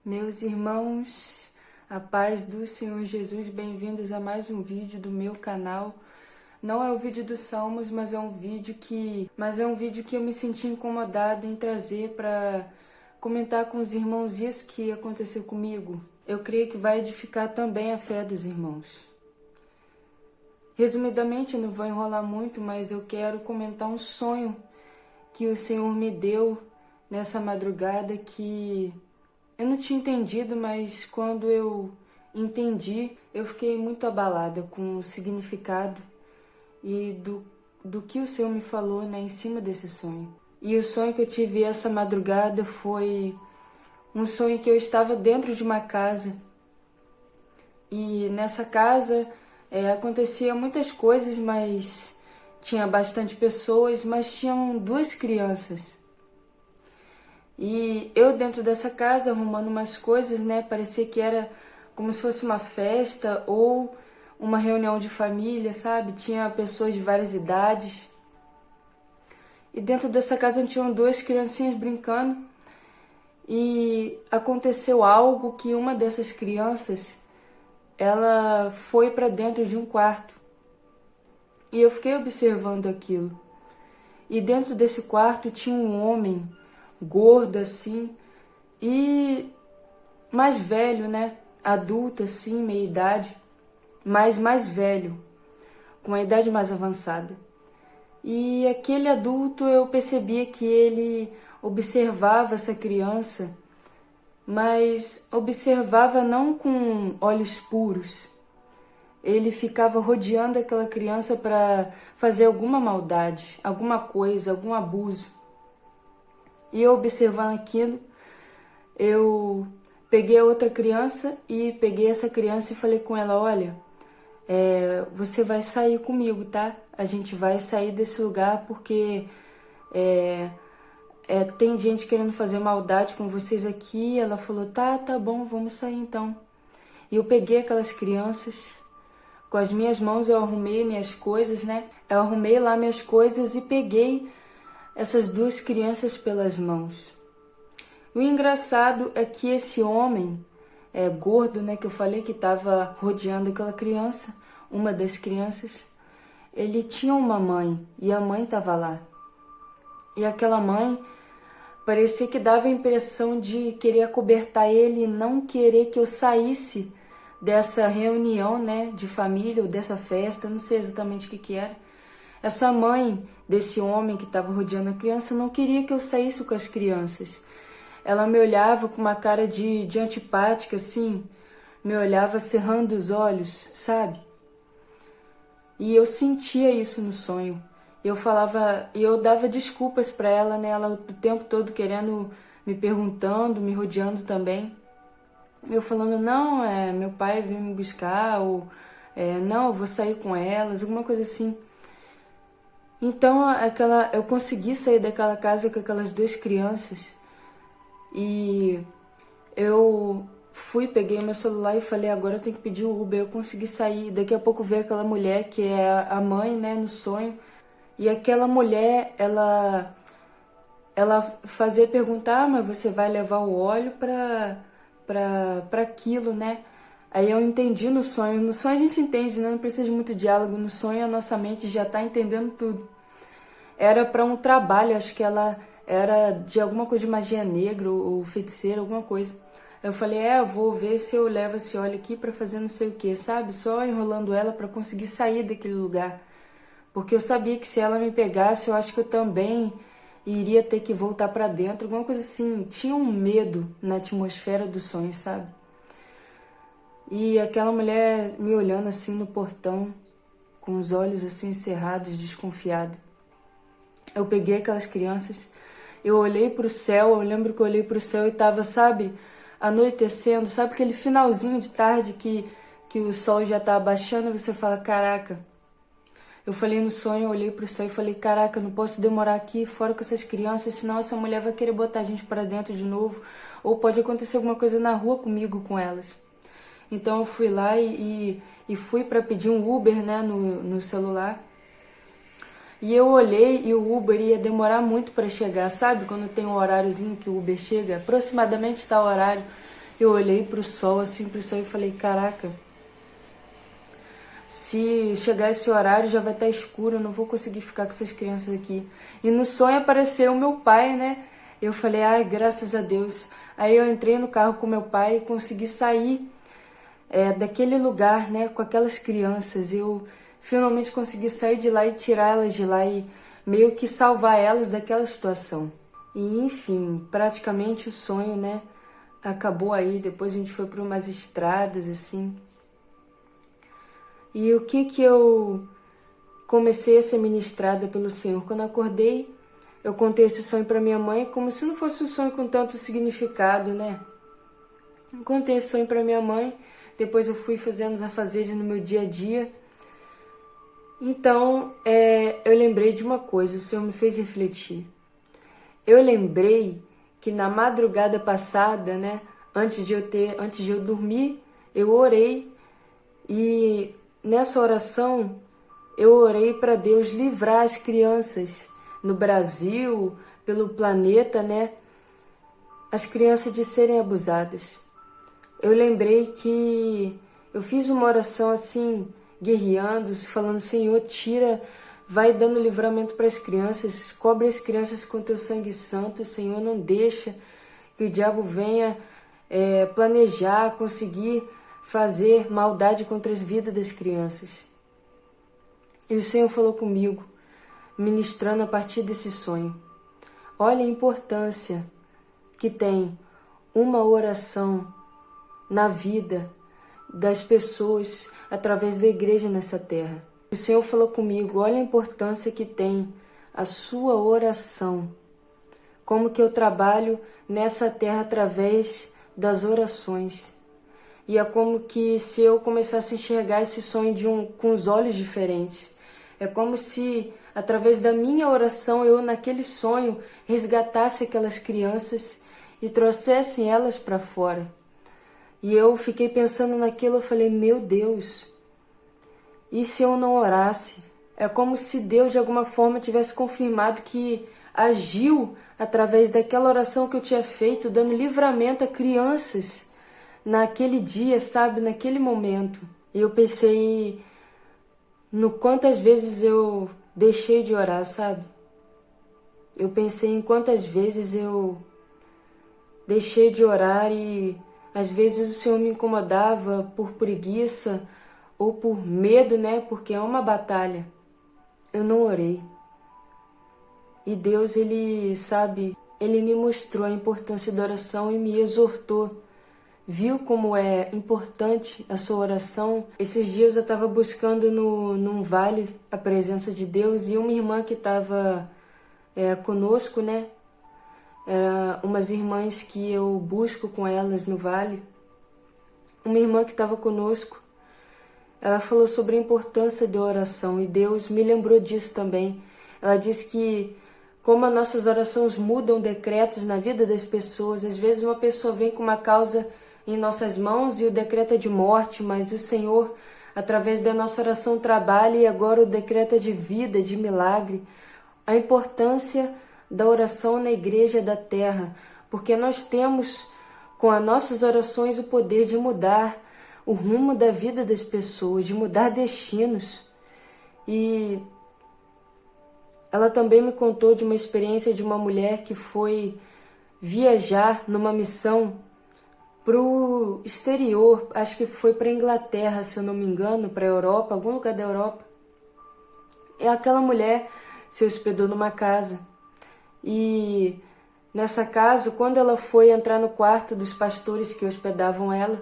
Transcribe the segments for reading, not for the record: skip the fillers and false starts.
Meus irmãos, a paz do Senhor Jesus, bem-vindos a mais um vídeo do meu canal. Não é o vídeo dos Salmos, mas é um vídeo que eu me senti incomodada em trazer para comentar com os irmãos isso que aconteceu comigo. Eu creio que vai edificar também a fé dos irmãos. Resumidamente, eu não vou enrolar muito, mas eu quero comentar um sonho que o Senhor me deu nessa madrugada que eu não tinha entendido, mas quando eu entendi, eu fiquei muito abalada com o significado e do que o Senhor me falou, em cima desse sonho. E o sonho que eu tive essa madrugada foi um sonho que eu estava dentro de uma casa. E nessa casa acontecia muitas coisas, mas tinha bastante pessoas, mas tinham duas crianças. E eu dentro dessa casa arrumando umas coisas, parecia que era como se fosse uma festa ou uma reunião de família, sabe? Tinha pessoas de várias idades. E dentro dessa casa tinham duas criancinhas brincando. E aconteceu algo que uma dessas crianças, ela foi para dentro de um quarto. E eu fiquei observando aquilo. E dentro desse quarto tinha um homem gordo assim, e mais velho, adulto assim, meia idade, mas mais velho, com a idade mais avançada. E aquele adulto, eu percebia que ele observava essa criança, mas observava não com olhos puros. Ele ficava rodeando aquela criança para fazer alguma maldade, alguma coisa, algum abuso. E eu observando aquilo, eu peguei a outra criança e peguei essa criança e falei com ela, olha, você vai sair comigo, tá? A gente vai sair desse lugar porque tem gente querendo fazer maldade com vocês aqui. Ela falou, tá bom, vamos sair então. E eu peguei aquelas crianças, com as minhas mãos eu arrumei minhas coisas, Eu arrumei lá minhas coisas e peguei essas duas crianças pelas mãos. O engraçado é que esse homem gordo, que eu falei que estava rodeando aquela criança, uma das crianças, ele tinha uma mãe e a mãe estava lá. E aquela mãe parecia que dava a impressão de querer acobertar ele e não querer que eu saísse dessa reunião, de família ou dessa festa, não sei exatamente o que era. Essa mãe desse homem que estava rodeando a criança não queria que eu saísse com as crianças. Ela me olhava com uma cara de antipática, assim, me olhava cerrando os olhos, sabe? E eu sentia isso no sonho. Eu falava, e eu dava desculpas para ela, ela o tempo todo querendo, me perguntando, me rodeando também. Eu falando, não, meu pai veio me buscar, ou não, eu vou sair com elas, alguma coisa assim. Então eu consegui sair daquela casa com aquelas duas crianças e eu peguei meu celular e falei, agora eu tenho que pedir o Uber. Eu consegui sair, daqui a pouco veio aquela mulher que é a mãe, no sonho, e aquela mulher, ela fazia perguntar, mas você vai levar o óleo para aquilo, Aí eu entendi no sonho a gente entende, não precisa de muito diálogo, no sonho a nossa mente já está entendendo tudo. Era para um trabalho, acho que ela era de alguma coisa de magia negra ou feiticeira, alguma coisa. Eu falei, eu vou ver se eu levo esse óleo aqui para fazer não sei o que, sabe? Só enrolando ela para conseguir sair daquele lugar. Porque eu sabia que se ela me pegasse, eu acho que eu também iria ter que voltar para dentro, alguma coisa assim. Tinha um medo na atmosfera do sonho, sabe? E aquela mulher me olhando assim no portão, com os olhos assim cerrados, desconfiada. Eu peguei aquelas crianças, eu olhei pro céu, eu lembro que eu olhei pro céu e tava, sabe, anoitecendo, sabe aquele finalzinho de tarde que o sol já tá abaixando e você fala, caraca. Eu falei no sonho, eu olhei pro céu e falei, caraca, eu não posso demorar aqui fora com essas crianças, senão essa mulher vai querer botar a gente pra dentro de novo, ou pode acontecer alguma coisa na rua comigo, com elas. Então eu fui lá e fui pra pedir um Uber, no celular. E eu olhei e o Uber ia demorar muito para chegar, sabe? Quando tem um horáriozinho que o Uber chega, aproximadamente tal horário. Eu olhei pro sol, assim, pro céu e falei, caraca, se chegar esse horário já vai estar escuro, eu não vou conseguir ficar com essas crianças aqui. E no sonho apareceu o meu pai, né? Eu falei, ai, graças a Deus. Aí eu entrei no carro com meu pai e consegui sair daquele lugar, né, com aquelas crianças. Eu finalmente consegui sair de lá e tirar elas de lá e meio que salvar elas daquela situação. E enfim, praticamente o sonho, né, acabou aí. Depois a gente foi por umas estradas, assim. E o que eu comecei a ser ministrada pelo Senhor? Quando eu acordei, eu contei esse sonho para minha mãe, como se não fosse um sonho com tanto significado, né? Eu contei esse sonho para minha mãe, depois eu fui fazendo os afazeres no meu dia a dia. Então, eu lembrei de uma coisa, o Senhor me fez refletir. Eu lembrei que na madrugada passada, né, antes de eu dormir, eu orei e nessa oração eu orei para Deus livrar as crianças no Brasil, pelo planeta, né, as crianças de serem abusadas. Eu lembrei que eu fiz uma oração assim, guerreando, falando, Senhor, tira, vai dando livramento para as crianças, cobre as crianças com teu sangue santo, Senhor, não deixa que o diabo venha planejar, conseguir fazer maldade contra as vidas das crianças. E o Senhor falou comigo, ministrando a partir desse sonho. Olha a importância que tem uma oração na vida das pessoas através da igreja nessa terra. O Senhor falou comigo, olha a importância que tem a sua oração. Como que eu trabalho nessa terra através das orações. E é como que se eu começasse a enxergar esse sonho com os olhos diferentes. É como se, através da minha oração, eu naquele sonho resgatasse aquelas crianças e trouxesse elas para fora. E eu fiquei pensando naquilo, eu falei, meu Deus, e se eu não orasse? É como se Deus de alguma forma tivesse confirmado que agiu através daquela oração que eu tinha feito, dando livramento a crianças naquele dia, sabe, naquele momento. E eu pensei no quantas vezes eu deixei de orar, sabe? Eu pensei em quantas vezes eu deixei de orar e às vezes o Senhor me incomodava por preguiça ou por medo, né? Porque é uma batalha. Eu não orei. E Deus, Ele, sabe, Ele me mostrou a importância da oração e me exortou. Viu como é importante a sua oração? Esses dias eu estava buscando num vale a presença de Deus e uma irmã que estava conosco, né? Umas irmãs que eu busco com elas no vale. Uma irmã que estava conosco, ela falou sobre a importância da oração e Deus me lembrou disso também. Ela disse que como as nossas orações mudam decretos na vida das pessoas, às vezes uma pessoa vem com uma causa em nossas mãos e o decreto é de morte, mas o Senhor, através da nossa oração, trabalha e agora o decreto é de vida, de milagre. A importância da oração na igreja da terra, porque nós temos com as nossas orações o poder de mudar o rumo da vida das pessoas, de mudar destinos. E ela também me contou de uma experiência de uma mulher que foi viajar numa missão para o exterior, acho que foi para a Inglaterra, se eu não me engano, para a Europa, algum lugar da Europa. E aquela mulher se hospedou numa casa. E nessa casa, quando ela foi entrar no quarto dos pastores que hospedavam ela,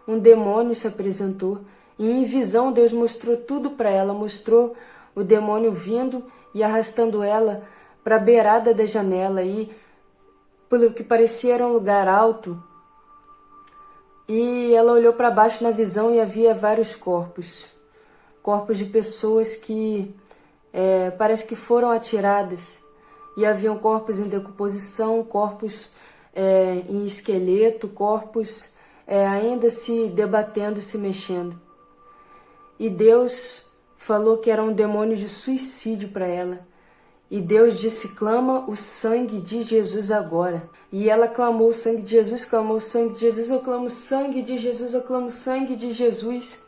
um demônio se apresentou. E em visão Deus mostrou tudo para ela, mostrou o demônio vindo e arrastando ela para a beirada da janela. E pelo que parecia era um lugar alto. E ela olhou para baixo na visão e havia vários corpos. Corpos de pessoas que parece que foram atiradas. E haviam corpos em decomposição, corpos em esqueleto, corpos ainda se debatendo, se mexendo. E Deus falou que era um demônio de suicídio para ela. E Deus disse, clama o sangue de Jesus agora. E ela clamou o sangue de Jesus, clamou o sangue de Jesus, eu clamo o sangue de Jesus, eu clamo o sangue de Jesus.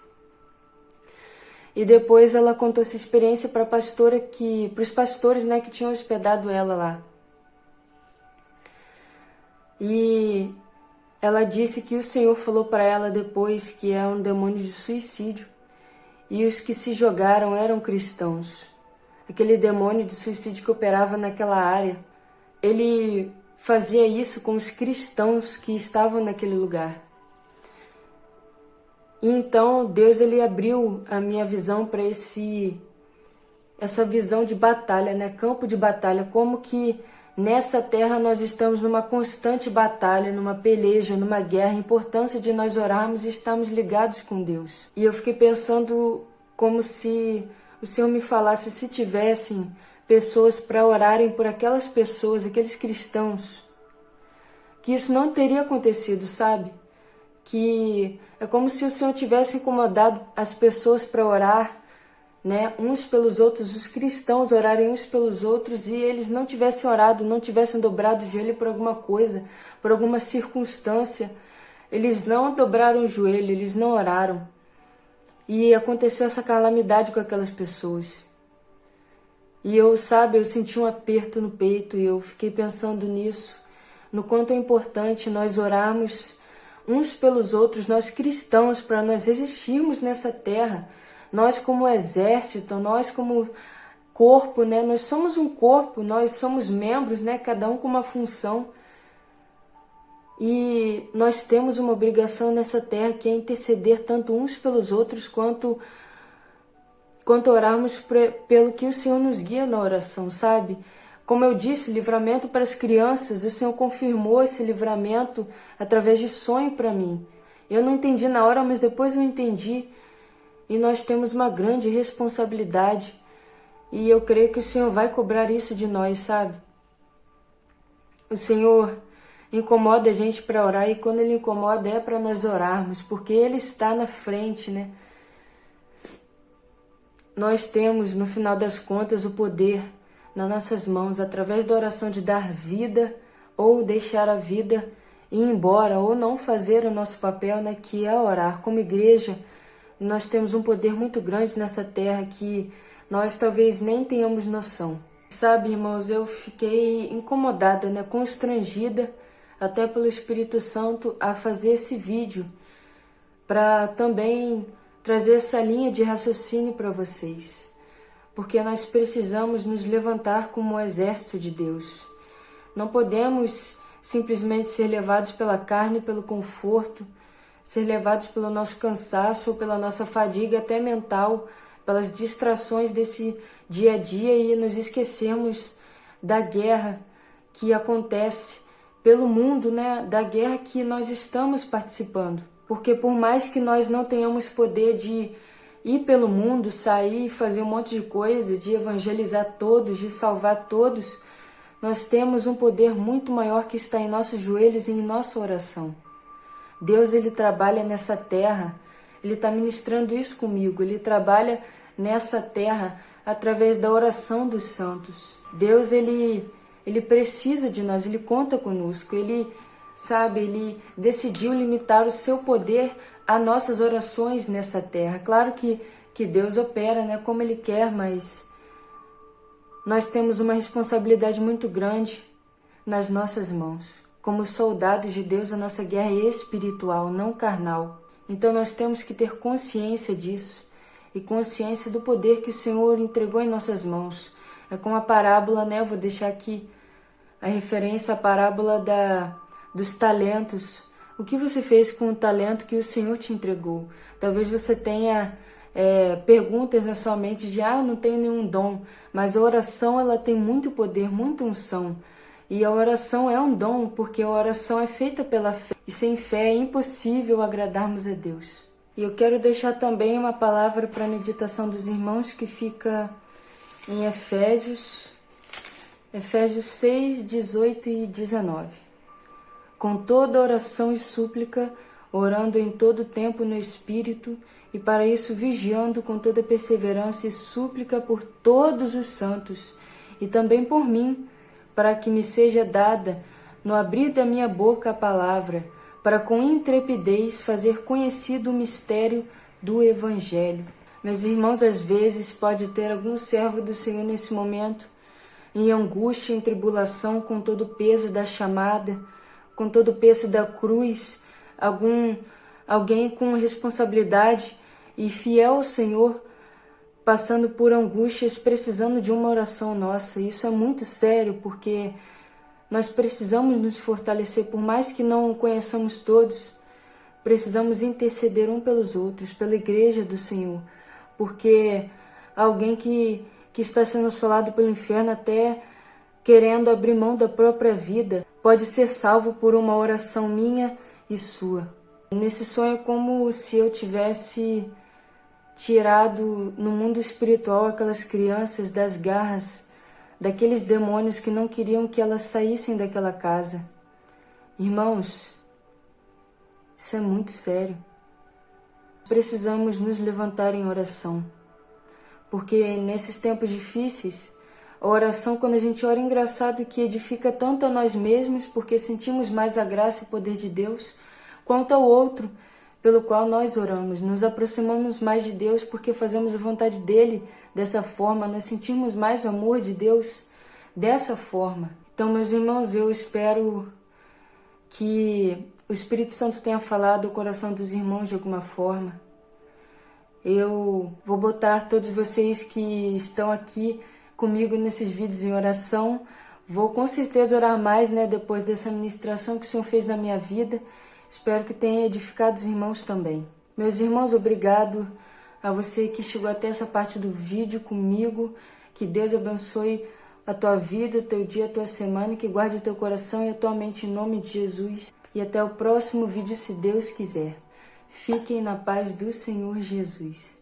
E depois ela contou essa experiência para os pastores, né, que tinham hospedado ela lá. E ela disse que o Senhor falou para ela depois que é um demônio de suicídio. E os que se jogaram eram cristãos. Aquele demônio de suicídio que operava naquela área, ele fazia isso com os cristãos que estavam naquele lugar. E então Deus ele abriu a minha visão para essa visão de batalha, né? Campo de batalha, como que nessa terra nós estamos numa constante batalha, numa peleja, numa guerra, a importância de nós orarmos e estarmos ligados com Deus. E eu fiquei pensando como se o Senhor me falasse se tivessem pessoas para orarem por aquelas pessoas, aqueles cristãos, que isso não teria acontecido, sabe? Que é como se o Senhor tivesse incomodado as pessoas para orar, né, uns pelos outros, os cristãos orarem uns pelos outros, e eles não tivessem orado, não tivessem dobrado o joelho por alguma coisa, por alguma circunstância. Eles não dobraram o joelho, eles não oraram. E aconteceu essa calamidade com aquelas pessoas. E eu senti um aperto no peito e eu fiquei pensando nisso, no quanto é importante nós orarmos uns pelos outros, nós cristãos, para nós resistirmos nessa terra. Nós como exército, nós como corpo, né? Nós somos um corpo, nós somos membros, né? Cada um com uma função. E nós temos uma obrigação nessa terra que é interceder tanto uns pelos outros quanto orarmos pelo que o Senhor nos guia na oração, sabe? Como eu disse, livramento para as crianças, o Senhor confirmou esse livramento através de sonho para mim. Eu não entendi na hora, mas depois eu entendi. E nós temos uma grande responsabilidade. E eu creio que o Senhor vai cobrar isso de nós, sabe? O Senhor incomoda a gente para orar, e quando Ele incomoda é para nós orarmos, porque Ele está na frente, né? Nós temos, no final das contas, o poder nas nossas mãos, através da oração, de dar vida ou deixar a vida ir embora, ou não fazer o nosso papel, né, que é orar. Como igreja, nós temos um poder muito grande nessa terra que nós talvez nem tenhamos noção. Sabe, irmãos, eu fiquei incomodada, né, constrangida, até pelo Espírito Santo, a fazer esse vídeo, para também trazer essa linha de raciocínio para vocês. Porque nós precisamos nos levantar como o exército de Deus. Não podemos simplesmente ser levados pela carne, pelo conforto, ser levados pelo nosso cansaço ou pela nossa fadiga até mental, pelas distrações desse dia a dia, e nos esquecermos da guerra que acontece pelo mundo, né? Da guerra que nós estamos participando. Porque por mais que nós não tenhamos poder de ir pelo mundo, sair, fazer um monte de coisa, de evangelizar todos, de salvar todos, nós temos um poder muito maior que está em nossos joelhos e em nossa oração. Deus, Ele trabalha nessa terra, Ele está ministrando isso comigo, Ele trabalha nessa terra através da oração dos santos. Deus, Ele precisa de nós, Ele conta conosco, Ele decidiu limitar o seu poder a nossas orações nessa terra. Claro que Deus opera, né, como Ele quer, mas nós temos uma responsabilidade muito grande nas nossas mãos. Como soldados de Deus, a nossa guerra é espiritual, não carnal. Então nós temos que ter consciência disso e consciência do poder que o Senhor entregou em nossas mãos. É como a parábola, né? Eu vou deixar aqui a referência à parábola dos talentos. O que você fez com o talento que o Senhor te entregou? Talvez você tenha perguntas na sua mente de eu não tenho nenhum dom, mas a oração ela tem muito poder, muita unção. E a oração é um dom, porque a oração é feita pela fé. E sem fé é impossível agradarmos a Deus. E eu quero deixar também uma palavra para a meditação dos irmãos que fica em Efésios 6, 18 e 19. Com toda oração e súplica, orando em todo tempo no Espírito, e para isso vigiando com toda perseverança e súplica por todos os santos, e também por mim, para que me seja dada, no abrir da minha boca, a palavra, para com intrepidez fazer conhecido o mistério do Evangelho. Meus irmãos, às vezes pode ter algum servo do Senhor nesse momento, em angústia, em tribulação, com todo o peso da chamada, com todo o peso da cruz, alguém com responsabilidade e fiel ao Senhor, passando por angústias, precisando de uma oração nossa. Isso é muito sério, porque nós precisamos nos fortalecer, por mais que não conheçamos todos, precisamos interceder um pelos outros, pela igreja do Senhor, porque alguém que está sendo assolado pelo inferno, até querendo abrir mão da própria vida, pode ser salvo por uma oração minha e sua. Nesse sonho é como se eu tivesse tirado no mundo espiritual aquelas crianças das garras daqueles demônios que não queriam que elas saíssem daquela casa. Irmãos, isso é muito sério. Precisamos nos levantar em oração, porque nesses tempos difíceis, a oração, quando a gente ora, é engraçado que edifica tanto a nós mesmos, porque sentimos mais a graça e o poder de Deus, quanto ao outro pelo qual nós oramos. Nos aproximamos mais de Deus porque fazemos a vontade dele dessa forma, nós sentimos mais o amor de Deus dessa forma. Então, meus irmãos, eu espero que o Espírito Santo tenha falado o coração dos irmãos de alguma forma. Eu vou botar todos vocês que estão aqui comigo nesses vídeos em oração. Vou com certeza orar mais, depois dessa ministração que o Senhor fez na minha vida. Espero que tenha edificado os irmãos também. Meus irmãos, obrigado a você que chegou até essa parte do vídeo comigo. Que Deus abençoe a tua vida, o teu dia, a tua semana, e que guarde o teu coração e a tua mente em nome de Jesus. E até o próximo vídeo, se Deus quiser. Fiquem na paz do Senhor Jesus.